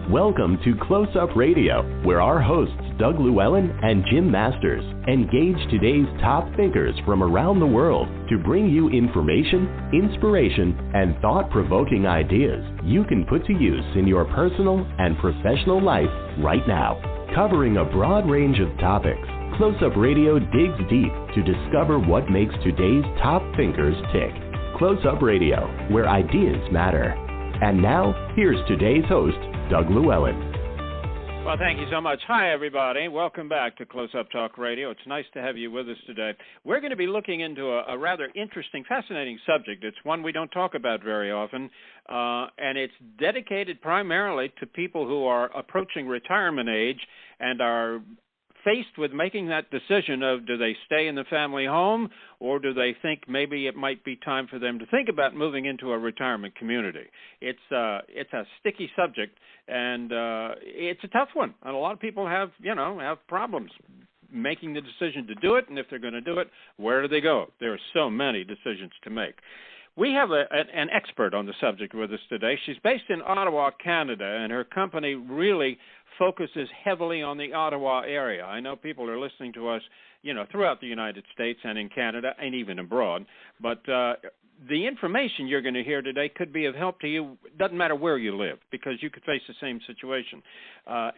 Welcome to Close Up Radio, where our hosts Doug Llewelyn and Jim Masters engage today's top thinkers from around the world to bring you information, inspiration, and thought-provoking ideas you can put to use in your personal and professional life right now. Covering a broad range of topics, Close Up Radio digs deep to discover what makes today's top thinkers tick. Close Up Radio, where ideas matter. And now, here's today's host, Doug Llewelyn. Well, thank you so much. Hi, everybody. Welcome back to Close Up Talk Radio. It's nice to have you with us today. We're going to be looking into a rather interesting, fascinating subject. It's one we don't talk about very often, and it's dedicated primarily to people who are approaching retirement age and are faced with making that decision of do they stay in the family home or do they think maybe it might be time for them to think about moving into a retirement community. It's a sticky subject, and it's a tough one. And a lot of people have problems making the decision to do it, and if they're going to do it, where do they go? There are so many decisions to make. We have an expert on the subject with us today. She's based in Ottawa, Canada, and her company really focuses heavily on the Ottawa area. I know people are listening to us, throughout the United States and in Canada and even abroad, but the information you're going to hear today could be of help to you. Doesn't matter where you live, because you could face the same situation.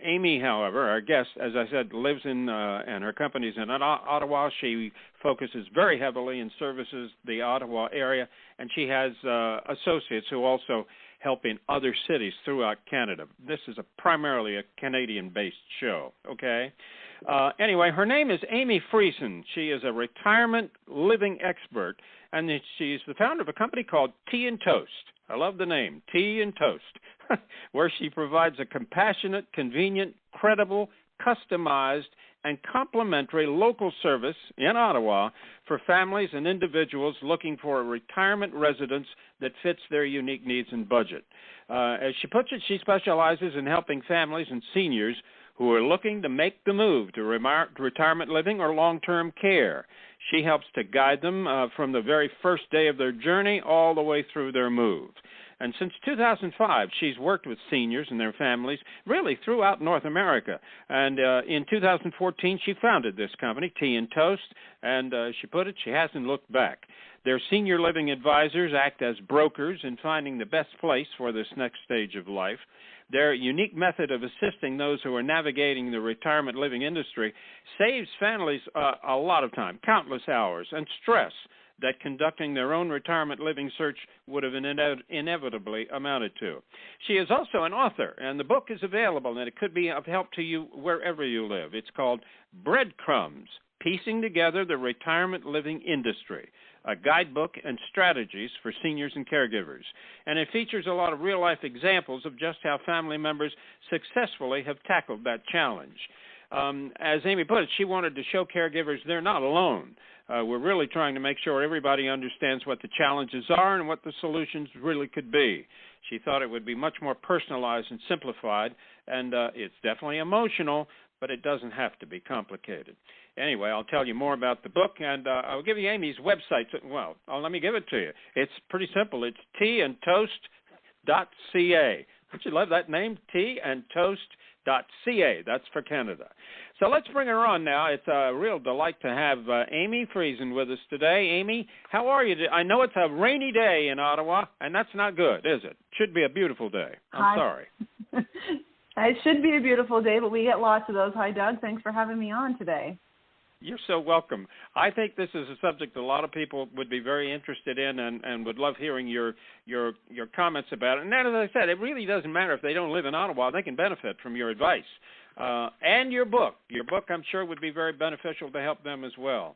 Amy, however, our guest, as I said, lives in, and her company's in Ottawa. She focuses very heavily and services the Ottawa area, and she has associates who also help in other cities throughout Canada. This is primarily a Canadian-based show, okay? Anyway, her name is Amy Friesen. She is a retirement living expert, and she's the founder of a company called Tea and Toast. I love the name, Tea and Toast, where she provides a compassionate, convenient, credible, customized, and complimentary local service in Ottawa for families and individuals looking for a retirement residence that fits their unique needs and budget. As she puts it, she specializes in helping families and seniors who are looking to make the move to retirement living or long-term care. She helps to guide them from the very first day of their journey all the way through their move. And since 2005, she's worked with seniors and their families really throughout North America. And in 2014, she founded this company, Tea and Toast, and she put it, she hasn't looked back. Their senior living advisors act as brokers in finding the best place for this next stage of life. Their unique method of assisting those who are navigating the retirement living industry saves families a lot of time, countless hours, and stress that conducting their own retirement living search would have inevitably amounted to. She is also an author, and the book is available, and it could be of help to you wherever you live. It's called Breadcrumbs, Piecing Together the Retirement Living Industry, a guidebook and strategies for seniors and caregivers. And it features a lot of real-life examples of just how family members successfully have tackled that challenge. As Amy put it, she wanted to show caregivers they're not alone. We're really trying to make sure everybody understands what the challenges are and what the solutions really could be. She thought it would be much more personalized and simplified, and it's definitely emotional, but it doesn't have to be complicated. Anyway, I'll tell you more about the book, and I'll give you Amy's website. Well, let me give it to you. It's pretty simple. It's teaandtoast.ca. Don't you love that name? teaandtoast.ca. That's for Canada. So let's bring her on now. It's a real delight to have Amy Friesen with us today. Amy, how are you? I know it's a rainy day in Ottawa, and that's not good, is it? Should be a beautiful day. I'm sorry. It should be a beautiful day, but we get lots of those. Hi, Doug. Thanks for having me on today. You're so welcome. I think this is a subject a lot of people would be very interested in and would love hearing your comments about it. And then, as I said, it really doesn't matter if they don't live in Ottawa. They can benefit from your advice. And your book. Your book, I'm sure, would be very beneficial to help them as well.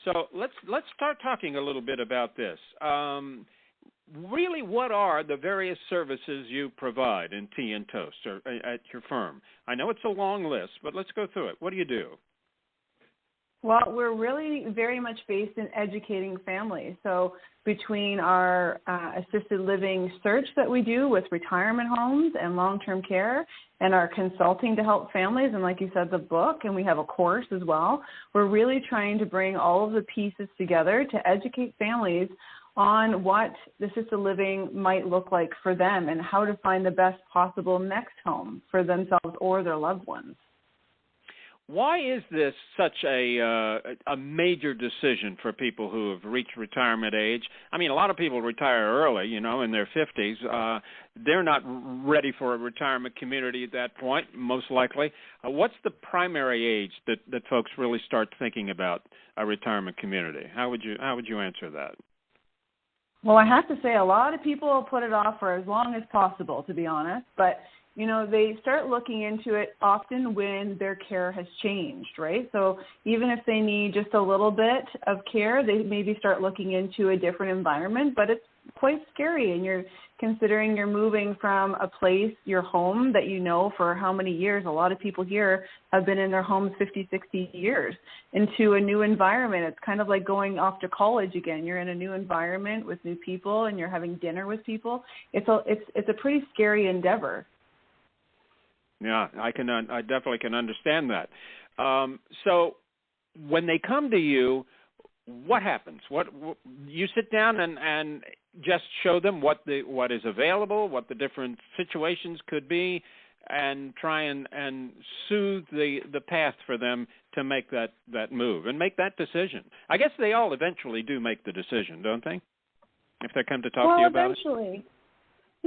So let's start talking a little bit about this. Really, what are the various services you provide in Tea and Toast or at your firm? I know it's a long list, but let's go through it. What do you do? Well, we're really very much based in educating families. So between our assisted living search that we do with retirement homes and long-term care and our consulting to help families, and like you said, the book, and we have a course as well, we're really trying to bring all of the pieces together to educate families on what the assisted living might look like for them and how to find the best possible next home for themselves or their loved ones. Why is this such a major decision for people who have reached retirement age? I mean, a lot of people retire early, in their 50s. They're not ready for a retirement community at that point, most likely. What's the primary age that folks really start thinking about a retirement community? How would you answer that? Well, I have to say a lot of people put it off for as long as possible, to be honest, but they start looking into it often when their care has changed, right? So even if they need just a little bit of care, they maybe start looking into a different environment, but it's quite scary. And you're considering you're moving from a place, your home that for how many years, a lot of people here have been in their homes 50, 60 years, into a new environment. It's kind of like going off to college again. You're in a new environment with new people and you're having dinner with people. It's a pretty scary endeavor. Yeah, I definitely can understand that. So when they come to you, what happens? What you sit down and just show them what is available, what the different situations could be, and try and soothe the path for them to make that move and make that decision. I guess they all eventually do make the decision, don't they? If they come to talk to you about it? Well, eventually.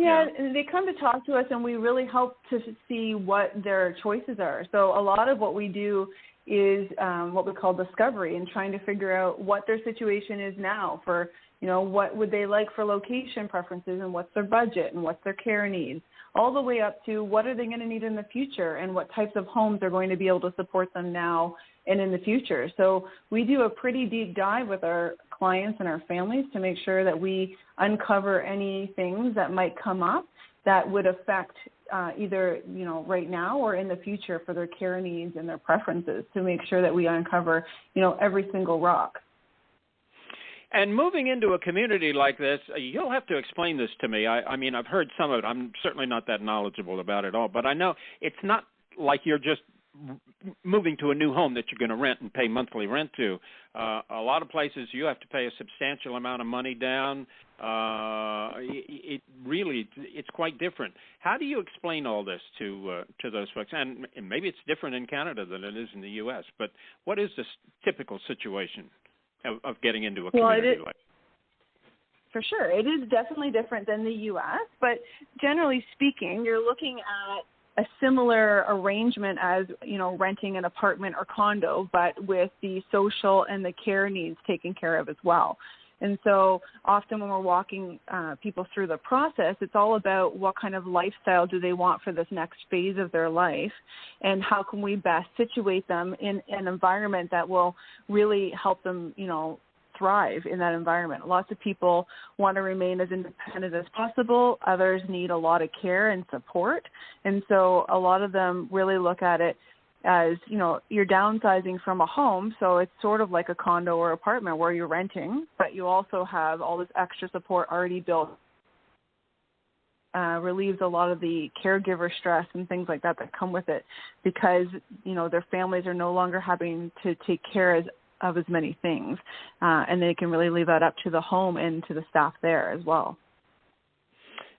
Yeah, they come to talk to us, and we really help to see what their choices are. So a lot of what we do is what we call discovery, and trying to figure out what their situation is now for, what would they like for location preferences, and what's their budget, and what's their care needs, all the way up to what are they going to need in the future, and what types of homes are going to be able to support them now and in the future. So we do a pretty deep dive with our clients and our families to make sure that we uncover any things that might come up that would affect either, right now or in the future for their care needs and their preferences, to make sure that we uncover, every single rock. And moving into a community like this, you'll have to explain this to me. I mean, I've heard some of it. I'm certainly not that knowledgeable about it all, but I know it's not like you're just moving to a new home that you're going to rent and pay monthly rent to. A lot of places you have to pay a substantial amount of money down. It's quite different. How do you explain all this to those folks? And maybe it's different in Canada than it is in the U.S., but what is this typical situation of getting into a community like that? For sure. It is definitely different than the U.S., but generally speaking, you're looking at a similar arrangement as, renting an apartment or condo, but with the social and the care needs taken care of as well. And so often when we're walking people through the process, it's all about what kind of lifestyle do they want for this next phase of their life, and how can we best situate them in an environment that will really help them, thrive in that environment. Lots of people want to remain as independent as possible. Others need a lot of care and support. And so a lot of them really look at it as, you're downsizing from a home. So it's sort of like a condo or apartment where you're renting, but you also have all this extra support already built. Relieves a lot of the caregiver stress and things like that come with it, because, their families are no longer having to take care of as many things, and they can really leave that up to the home and to the staff there as well.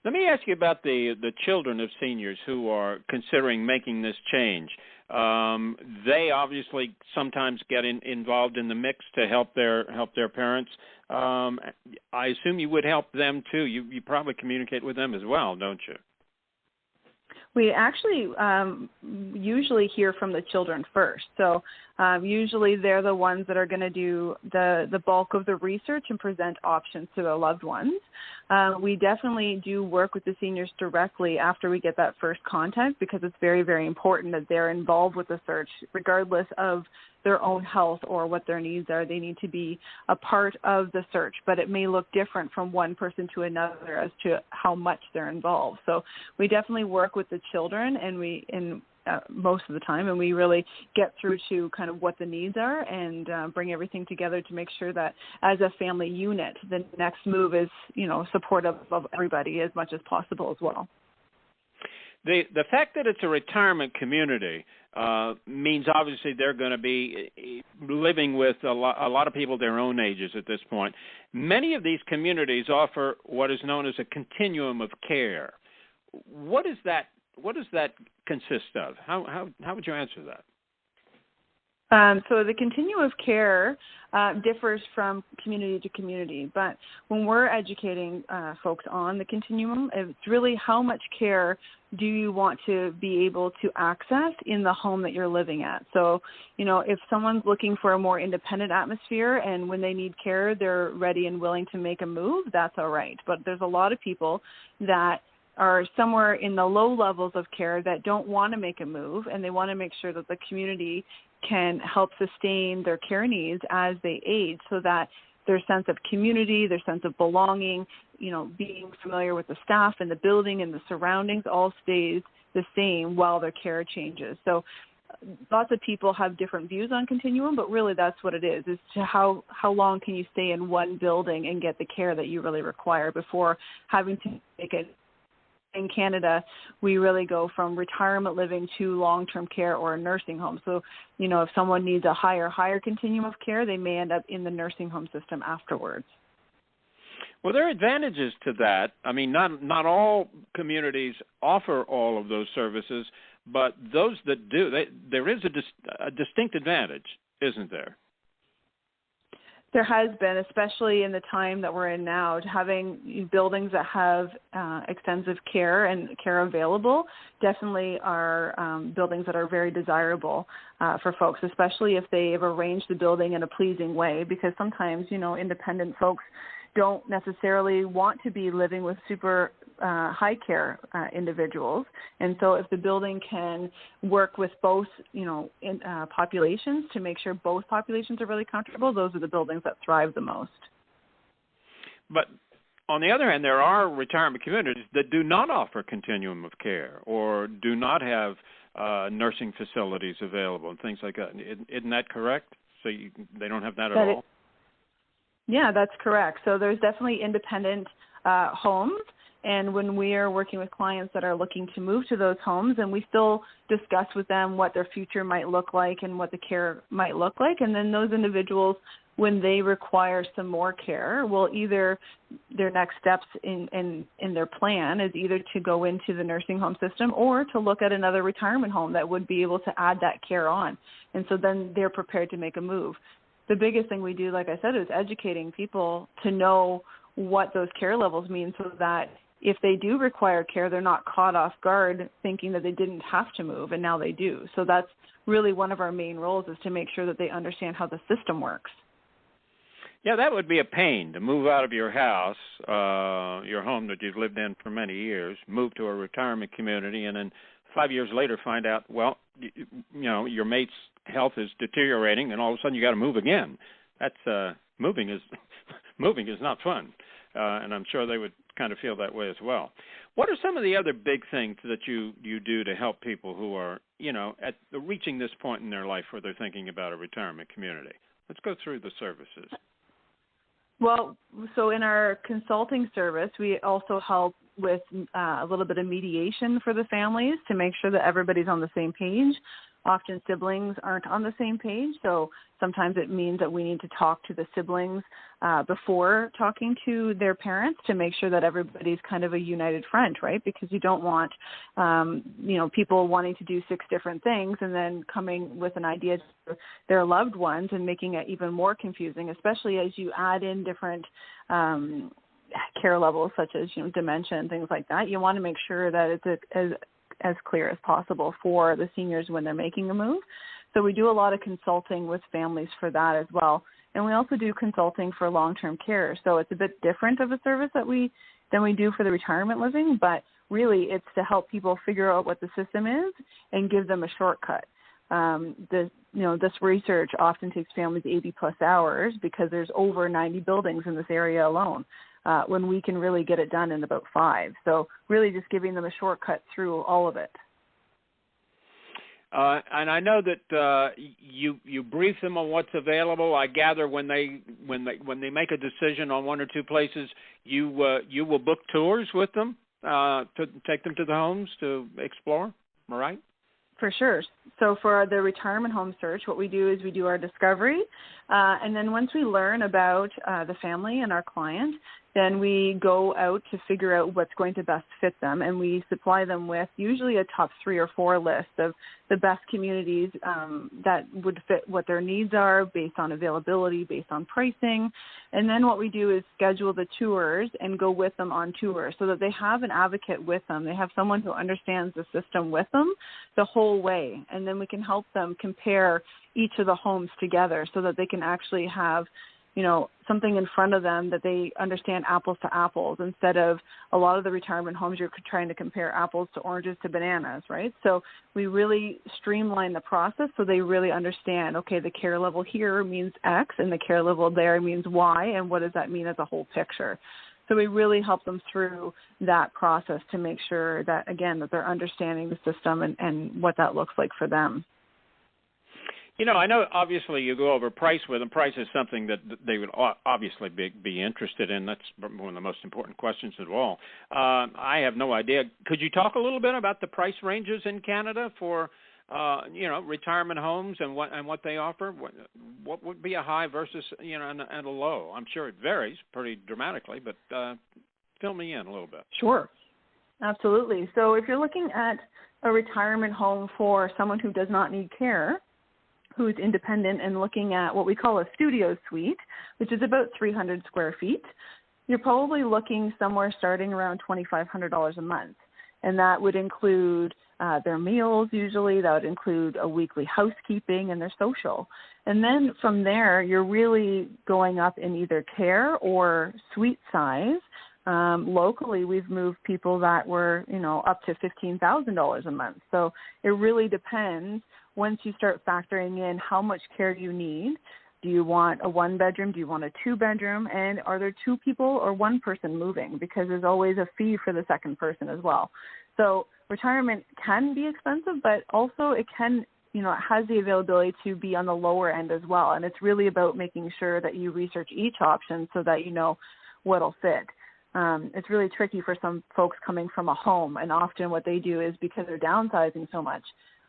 Let me ask you about the children of seniors who are considering making this change. They obviously sometimes get involved in the mix to help their parents. I assume you would help them too. You probably communicate with them as well, don't you? We actually usually hear from the children first. So usually they're the ones that are going to do the bulk of the research and present options to their loved ones. We definitely do work with the seniors directly after we get that first contact, because it's very, very important that they're involved with the search, regardless of their own health or what their needs are. They need to be a part of the search, but it may look different from one person to another as to how much they're involved. So we definitely work with the children, and most of the time, and we really get through to kind of what the needs are and bring everything together to make sure that as a family unit, the next move is, supportive of everybody as much as possible as well. The fact that it's a retirement community means obviously they're going to be living with a lot of people their own ages at this point. Many of these communities offer what is known as a continuum of care. What does that consist of? How would you answer that? So the continuum of care differs from community to community, but when we're educating folks on the continuum, it's really how much care do you want to be able to access in the home that you're living at. So, if someone's looking for a more independent atmosphere and when they need care, they're ready and willing to make a move, that's all right. But there's a lot of people that are somewhere in the low levels of care that don't want to make a move, and they want to make sure that the community can help sustain their care needs as they age, so that their sense of community, their sense of belonging, being familiar with the staff and the building and the surroundings all stays the same while their care changes. So lots of people have different views on continuum, but really that's what it is to how long can you stay in one building and get the care that you really require before having to make it. In Canada, we really go from retirement living to long-term care or a nursing home. So, if someone needs a higher continuum of care, they may end up in the nursing home system afterwards. Well, there are advantages to that. I mean, not all communities offer all of those services, but those that do, there is a distinct advantage, isn't there? There has been, especially in the time that we're in now, having buildings that have extensive care and care available definitely are buildings that are very desirable for folks, especially if they've arranged the building in a pleasing way, because sometimes, independent folks don't necessarily want to be living with super high care individuals. And so if the building can work with both, populations to make sure both populations are really comfortable, those are the buildings that thrive the most. But on the other hand, there are retirement communities that do not offer continuum of care or do not have nursing facilities available and things like that. Isn't that correct? So they don't have that at all? Yeah, that's correct. So there's definitely independent homes. And when we are working with clients that are looking to move to those homes, and we still discuss with them what their future might look like and what the care might look like. And then those individuals, when they require some more care, will either their next steps in their plan is either to go into the nursing home system or to look at another retirement home that would be able to add that care on. And so then they're prepared to make a move. The biggest thing we do, like I said, is educating people to know what those care levels mean so that if they do require care, they're not caught off guard thinking that they didn't have to move, and now they do. So that's really one of our main roles, is to make sure that they understand how the system works. Yeah, that would be a pain to move out of your house, your home that you've lived in for many years, move to a retirement community, and then 5 years later find out, your mate's health is deteriorating, and all of a sudden you got to move again. That's moving is not fun, and I'm sure they would kind of feel that way as well. What are some of the other big things that you do to help people who are, at reaching this point in their life where they're thinking about a retirement community? Let's go through the services. Well, so in our consulting service, we also help with a little bit of mediation for the families to make sure that everybody's on the same page. Often siblings aren't on the same page, so sometimes it means that we need to talk to the siblings before talking to their parents to make sure that everybody's kind of a united front, right? Because you don't want, people wanting to do 6 different things and then coming with an idea to their loved ones and making it even more confusing, especially as you add in different care levels such as, dementia and things like that. You want to make sure that it's as clear as possible for the seniors when they're making a move. So we do a lot of consulting with families for that as well. And we also do consulting for long-term care. So it's a bit different of a service than we do for the retirement living, but really it's to help people figure out what the system is and give them a shortcut. This research often takes families 80+ hours because there's over 90 buildings in this area alone. When we can really get it done in about 5. So really just giving them a shortcut through all of it. And I know that you brief them on what's available. I gather when they make a decision on 1 or 2 places, you will book tours with them to take them to the homes to explore. Am I right? For sure. So for the retirement home search, what we do is we do our discovery, and then once we learn about the family and our client, then we go out to figure out what's going to best fit them, and we supply them with usually a top 3 or 4 list of the best communities that would fit what their needs are based on availability, based on pricing. And then what we do is schedule the tours and go with them on tour so that they have an advocate with them. They have someone who understands the system with them the whole way. And then we can help them compare each of the homes together so that they can actually have, you know, something in front of them that they understand apples to apples, instead of a lot of the retirement homes you're trying to compare apples to oranges to bananas, right? So we really streamline the process so they really understand, okay, the care level here means X and the care level there means Y, and what does that mean as a whole picture? So we really help them through that process to make sure that, again, that they're understanding the system and what that looks like for them. You know, I know obviously you go over price with them. Price is something that they would obviously be interested in. That's one of the most important questions of all. I have no idea. Could you talk a little bit about the price ranges in Canada for, retirement homes and what they offer? What would be a high versus, and a low? I'm sure it varies pretty dramatically, but fill me in a little bit. Sure. Absolutely. So if you're looking at a retirement home for someone who does not need care, who's independent, and looking at what we call a studio suite, which is about 300 square feet, you're probably looking somewhere starting around $2,500 a month. And that would include their meals usually, that would include a weekly housekeeping and their social. And then from there, you're really going up in either care or suite size. Locally, we've moved people that were, up to $15,000 a month. So it really depends. Once you start factoring in how much care you need, do you want a 1-bedroom? Do you want a 2-bedroom? And are there 2 people or 1 person moving? Because there's always a fee for the second person as well. So retirement can be expensive, but also it can, it has the availability to be on the lower end as well. And it's really about making sure that you research each option so that you know what'll fit. It's really tricky for some folks coming from a home, and often what they do is, because they're downsizing so much,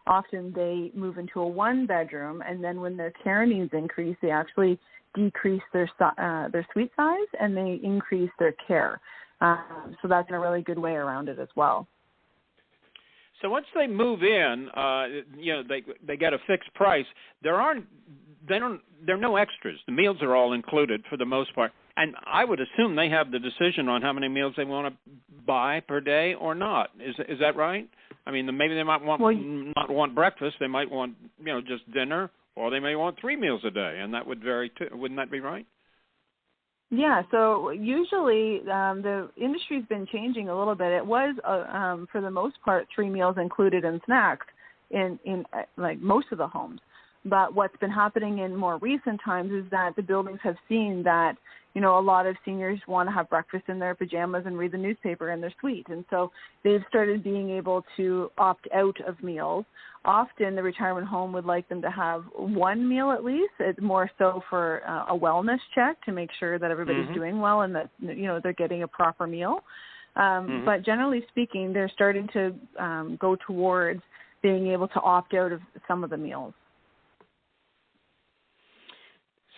often they move into a 1-bedroom, and then when their care needs increase, they actually decrease their suite size and they increase their care. So that's a really good way around it as well. So once they move in, they get a fixed price. There are no extras. The meals are all included for the most part. And I would assume they have the decision on how many meals they want to buy per day or not. Is that right? I mean, maybe they might not want breakfast. They might want, just dinner, or they may want 3 meals a day, and that would vary too. Wouldn't that be right? Yeah, so usually the industry's been changing a little bit. It was, for the most part, 3 meals included and snacks in like most of the homes. But what's been happening in more recent times is that the buildings have seen that, a lot of seniors want to have breakfast in their pajamas and read the newspaper in their suite. And so they've started being able to opt out of meals. Often the retirement home would like them to have 1 meal at least. It's more so for a wellness check to make sure that everybody's doing well and that, they're getting a proper meal. But generally speaking, they're starting to go towards being able to opt out of some of the meals.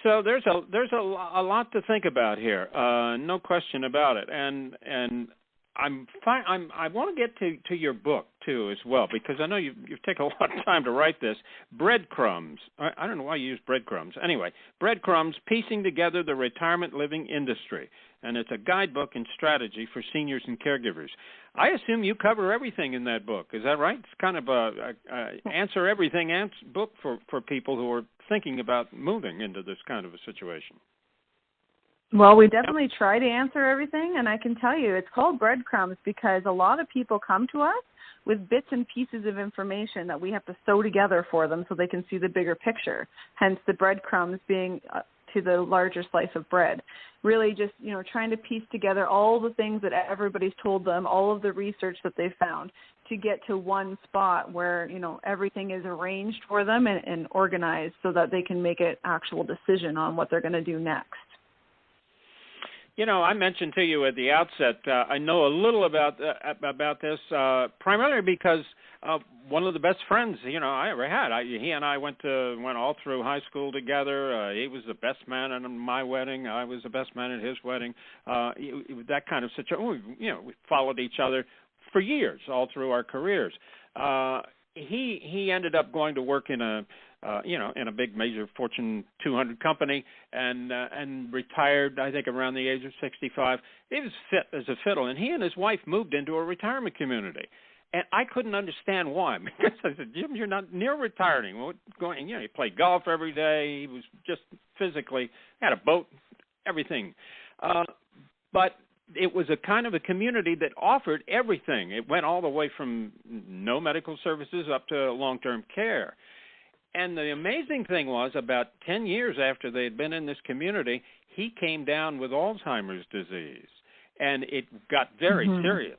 So there's a lot to think about here, no question about it. And I want to get to your book too as well, because I know you've taken a lot of time to write this. Breadcrumbs. I don't know why you use breadcrumbs. Anyway, Breadcrumbs: Piecing Together the Retirement Living Industry, and it's a guidebook and strategy for seniors and caregivers. I assume you cover everything in that book. Is that right? It's kind of a answer everything book for people who are thinking about moving into this kind of a situation. Well, we definitely try to answer everything, and I can tell you it's called Breadcrumbs because a lot of people come to us with bits and pieces of information that we have to sew together for them so they can see the bigger picture, hence the breadcrumbs being to the larger slice of bread. Really just, trying to piece together all the things that everybody's told them, all of the research that they've found, to get to one spot where, everything is arranged for them and organized so that they can make an actual decision on what they're going to do next. I mentioned to you at the outset, I know a little about this, primarily because one of the best friends, I ever had. He and I went all through high school together. He was the best man at my wedding. I was the best man at his wedding. That kind of situation. We followed each other for years, all through our careers. He ended up going to work in a big major Fortune 200 company and retired, I think, around the age of 65. He was fit as a fiddle, and he and his wife moved into a retirement community. And I couldn't understand why, because I said, Jim, you're not near retiring. He played golf every day. He was just physically, had a boat, everything. But it was a kind of a community that offered everything. It went all the way from no medical services up to long-term care. And the amazing thing was, about 10 years after they had been in this community, he came down with Alzheimer's disease, and it got very serious.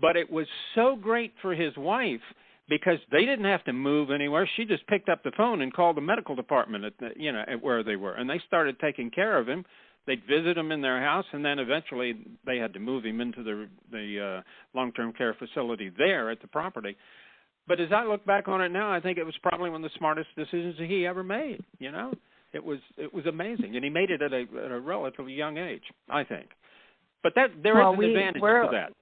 But it was so great for his wife because they didn't have to move anywhere. She just picked up the phone and called the medical department at where they were, and they started taking care of him. They'd visit him in their house, and then eventually they had to move him into the long-term care facility there at the property. But as I look back on it now, I think it was probably one of the smartest decisions he ever made. It was amazing, and he made it at a relatively young age, I think. But there is an advantage to that.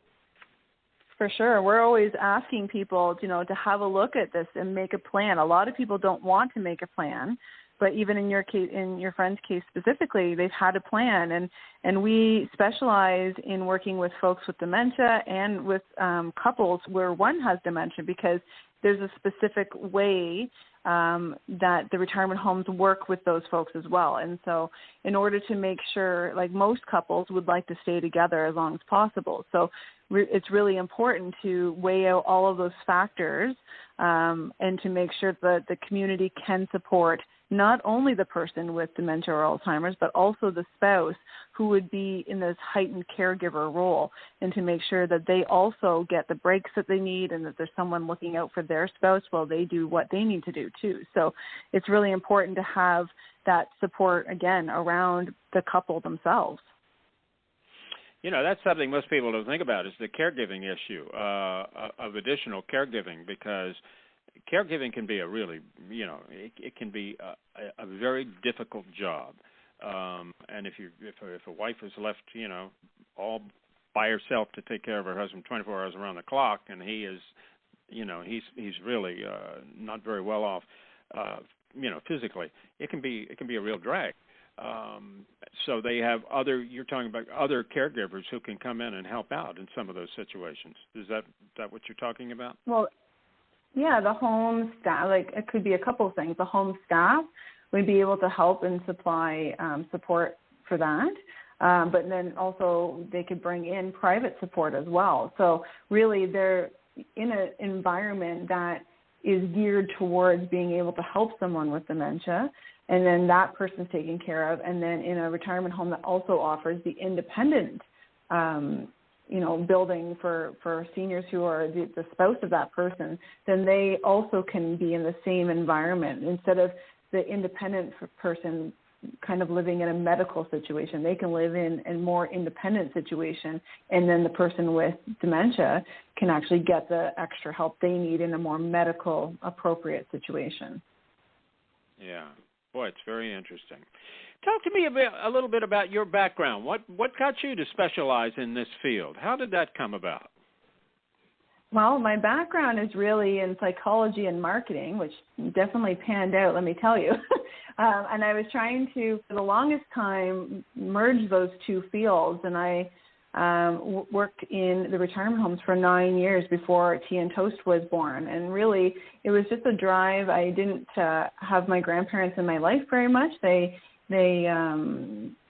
For sure. We're always asking people, to have a look at this and make a plan. A lot of people don't want to make a plan, but even in your case, in your friend's case specifically, they've had a plan. And we specialize in working with folks with dementia and with couples where one has dementia, because there's a specific way that the retirement homes work with those folks as well. And so in order to make sure, like most couples would like to stay together as long as possible. So it's really important to weigh out all of those factors and to make sure that the community can support not only the person with dementia or Alzheimer's, but also the spouse who would be in this heightened caregiver role, and to make sure that they also get the breaks that they need and that there's someone looking out for their spouse while they do what they need to do too. So it's really important to have that support, again, around the couple themselves. That's something most people don't think about, is the caregiving issue of additional caregiving, because caregiving can be a really, it can be a very difficult job. And if a wife is left, all by herself to take care of her husband 24 hours around the clock, and he is, he's really not very well off, physically, it can be a real drag. So they have you're talking about other caregivers who can come in and help out in some of those situations. Is that what you're talking about? Well, yeah, the home staff, it could be a couple of things. The home staff would be able to help and supply support for that. But then also they could bring in private support as well. So really they're in an environment that is geared towards being able to help someone with dementia, and then that person's taken care of. And then in a retirement home that also offers the independent, building for seniors who are the spouse of that person, then they also can be in the same environment. Instead of the independent person kind of living in a medical situation, they can live in a more independent situation, and then the person with dementia can actually get the extra help they need in a more medical appropriate situation. Yeah. Boy, it's very interesting. Talk to me a little bit about your background. What got you to specialize in this field? How did that come about? Well, my background is really in psychology and marketing, which definitely panned out, let me tell you. And I was trying to, for the longest time, merge those two fields. And I worked in the retirement homes for 9 years before Tea and Toast was born. And really, it was just a drive. I didn't have my grandparents in my life very much. They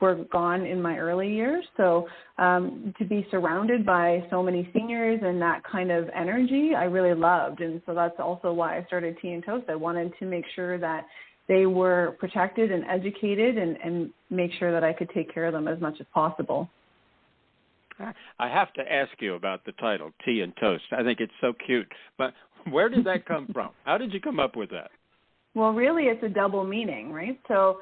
were gone in my early years. So to be surrounded by so many seniors and that kind of energy, I really loved. And so that's also why I started Tea and Toast. I wanted to make sure that they were protected and educated and make sure that I could take care of them as much as possible. I have to ask you about the title, Tea and Toast. I think it's so cute. But where did that come from? How did you come up with that? Well, really, it's a double meaning, right? So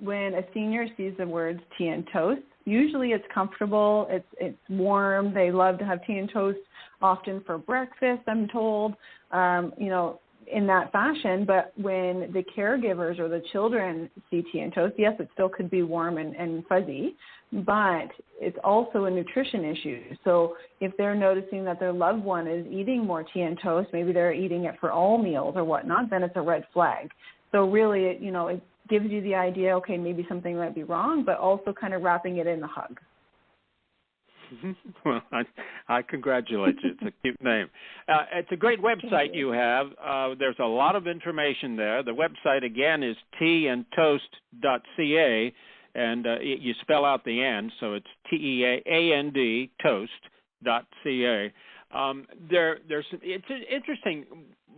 when a senior sees the words tea and toast, usually it's comfortable, it's warm. They love to have tea and toast often for breakfast, I'm told, in that fashion. But when the caregivers or the children see tea and toast, yes, it still could be warm and fuzzy, but it's also a nutrition issue. So if they're noticing that their loved one is eating more tea and toast, maybe they're eating it for all meals or whatnot, then it's a red flag. So really, it gives you the idea, okay, maybe something might be wrong, but also kind of wrapping it in the hug. Well, I congratulate you. It's a cute name. It's a great website you have. There's a lot of information there. The website, again, is teaandtoast.ca, and you spell out the "and," so it's TEAAND, toast.ca. It's interesting.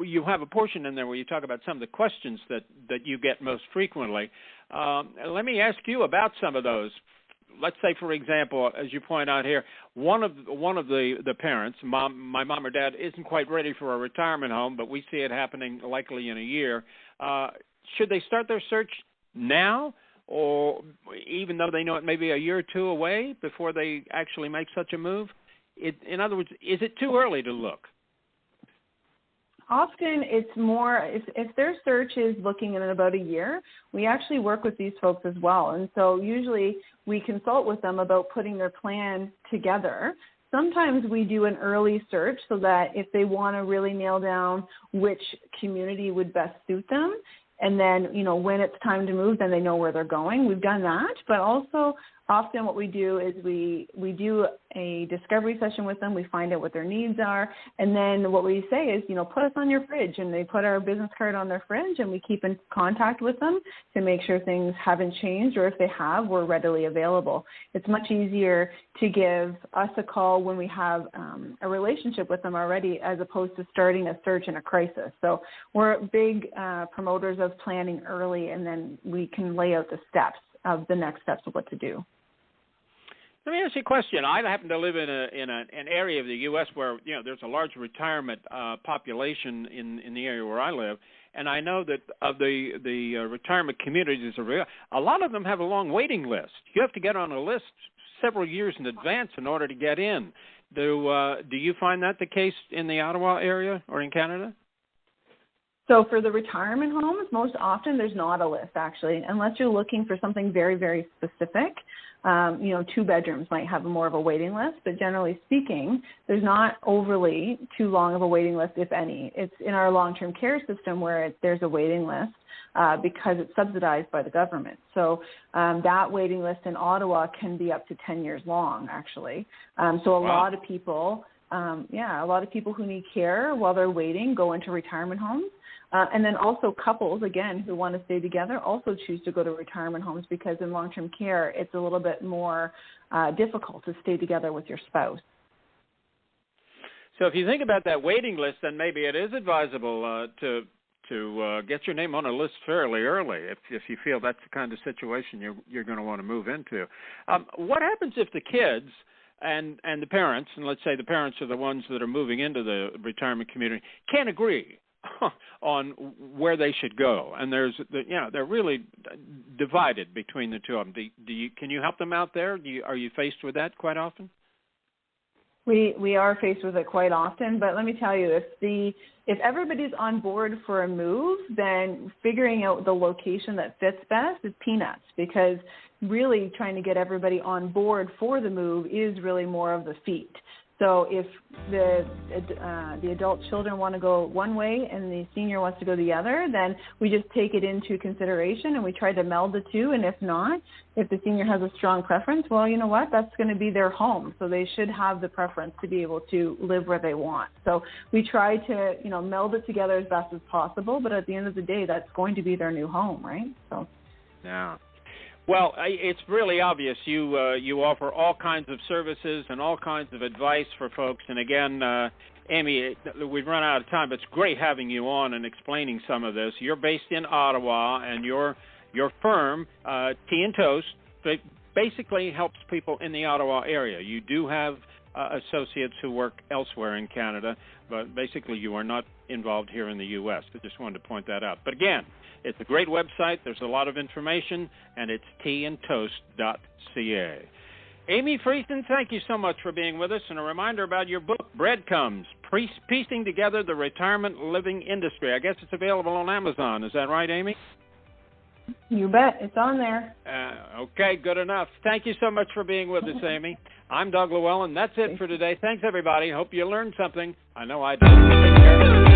You have a portion in there where you talk about some of the questions that you get most frequently. Let me ask you about some of those. Let's say, for example, as you point out here, one of the parents, my mom or dad, isn't quite ready for a retirement home, but we see it happening likely in a year. Should they start their search now, or even though they know it may be a year or two away before they actually make such a move? In other words, is it too early to look? Often it's more, if their search is looking in about a year, we actually work with these folks as well. And so usually we consult with them about putting their plan together. Sometimes we do an early search so that if they want to really nail down which community would best suit them, and then, when it's time to move, then they know where they're going. We've done that, but also often what we do is we do a discovery session with them. We find out what their needs are, and then what we say is, put us on your fridge, and they put our business card on their fridge, and we keep in contact with them to make sure things haven't changed, or if they have, we're readily available. It's much easier to give us a call when we have a relationship with them already, as opposed to starting a search in a crisis. So we're big promoters of planning early, and then we can lay out the steps of the next steps of what to do. Let me ask you a question. I happen to live in an area of the U.S. where there's a large retirement population in the area where I live, and I know that of the retirement communities, a lot of them have a long waiting list. You have to get on a list several years in advance in order to get in. Do you find that the case in the Ottawa area or in Canada? So for the retirement homes, most often there's not a list, actually, unless you're looking for something very, very specific. 2 bedrooms might have more of a waiting list, but generally speaking, there's not overly too long of a waiting list, if any. It's in our long-term care system where there's a waiting list because it's subsidized by the government. So that waiting list in Ottawa can be up to 10 years long, actually. So a lot of people, a lot of people who need care while they're waiting go into retirement homes. And then also couples, again, who want to stay together also choose to go to retirement homes because in long-term care, it's a little bit more difficult to stay together with your spouse. So if you think about that waiting list, then maybe it is advisable to get your name on a list fairly early if you feel that's the kind of situation you're going to want to move into. What happens if the kids and the parents, and let's say the parents are the ones that are moving into the retirement community, can't agree on where they should go, and they're really divided between the two of them. Can you help them out there? Are you faced with that quite often? We are faced with it quite often, but let me tell you, if everybody's on board for a move, then figuring out the location that fits best is peanuts, because really trying to get everybody on board for the move is really more of the feat. So if the adult children want to go one way and the senior wants to go the other, then we just take it into consideration and we try to meld the two. And if not, if the senior has a strong preference, well, you know what, that's going to be their home. So they should have the preference to be able to live where they want. So we try to, meld it together as best as possible. But at the end of the day, that's going to be their new home, right? So. Yeah. Well, it's really obvious you offer all kinds of services and all kinds of advice for folks. And again, Amy, we've run out of time, but it's great having you on and explaining some of this. You're based in Ottawa, and your firm, Tea and Toast, basically helps people in the Ottawa area. You do have associates who work elsewhere in Canada, but basically you are not involved here in the U.S. I just wanted to point that out. But again, it's a great website. There's a lot of information, and it's teaandtoast.ca. Amy Friesen, thank you so much for being with us, and a reminder about your book, Breadcrumbs, Piecing Together the Retirement Living Industry. I guess it's available on Amazon. Is that right, Amy? You bet. It's on there. Okay, good enough. Thank you so much for being with us, Amy. I'm Doug Llewelyn. That's it for today. Thanks, everybody. Hope you learned something. I know I did. Take care.